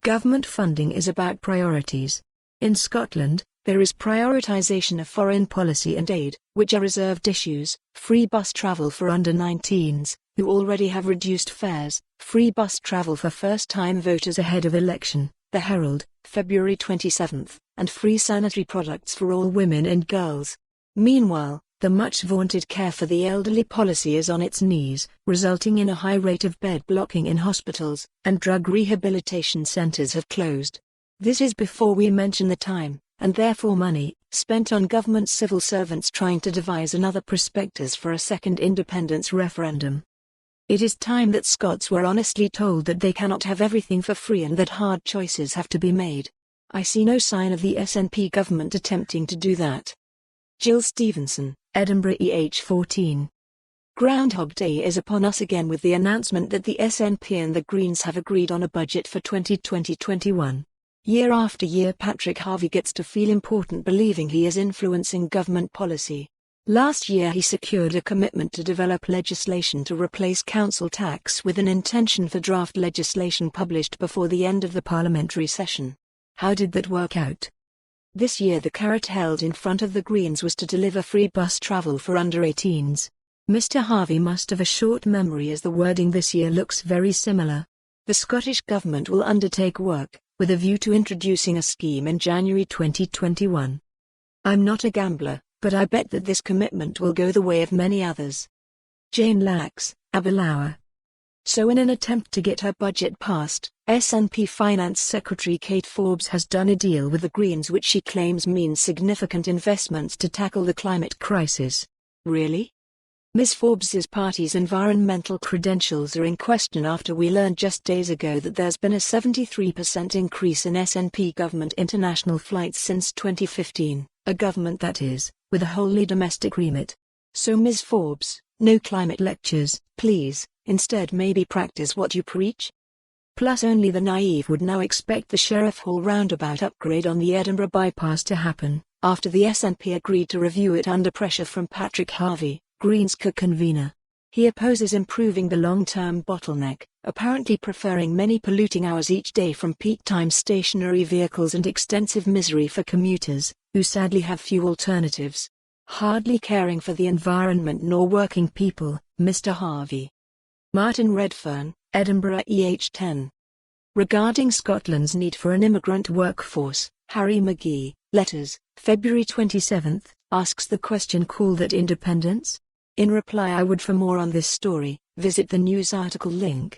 Government funding is about priorities. In Scotland, there is prioritisation of foreign policy and aid, which are reserved issues: free bus travel for under-19s, who already have reduced fares, free bus travel for first-time voters ahead of election, the Herald, February 27, and free sanitary products for all women and girls. Meanwhile, the much-vaunted care for the elderly policy is on its knees, resulting in a high rate of bed blocking in hospitals, and drug rehabilitation centres have closed. This is before we mention the time, and therefore money, spent on government civil servants trying to devise another prospectus for a second independence referendum. It is time that Scots were honestly told that they cannot have everything for free and that hard choices have to be made. I see no sign of the SNP government attempting to do that. Jill Stevenson, Edinburgh EH14. Groundhog Day is upon us again with the announcement that the SNP and the Greens have agreed on a budget for 2020-21. Year after year Patrick Harvie gets to feel important believing he is influencing government policy. Last year he secured a commitment to develop legislation to replace council tax with an intention for draft legislation published before the end of the parliamentary session. How did that work out? This year the carrot held in front of the Greens was to deliver free bus travel for under-18s. Mr. Harvie must have a short memory as the wording this year looks very similar. The Scottish Government will undertake work, with a view to introducing a scheme in January 2021. I'm not a gambler, but I bet that this commitment will go the way of many others. Jane Lax, Aberlour. So in an attempt to get her budget passed, SNP Finance Secretary Kate Forbes has done a deal with the Greens which she claims means significant investments to tackle the climate crisis. Really? Ms. Forbes's party's environmental credentials are in question after we learned just days ago that there's been a 73% increase in SNP government international flights since 2015, a government that is, with a wholly domestic remit. So Ms. Forbes, no climate lectures, please, instead maybe practice what you preach? Plus only the naive would now expect the Sheriff Hall roundabout upgrade on the Edinburgh bypass to happen, after the SNP agreed to review it under pressure from Patrick Harvie, Greens co-convener. He opposes improving the long-term bottleneck, apparently preferring many polluting hours each day from peak-time stationary vehicles and extensive misery for commuters, who sadly have few alternatives. Hardly caring for the environment nor working people, Mr. Harvie. Martin Redfern, Edinburgh EH10. Regarding Scotland's need for an immigrant workforce, Harry McGee, Letters, February 27, asks the question: call that independence? In reply, I would, for more on this story, visit the news article link.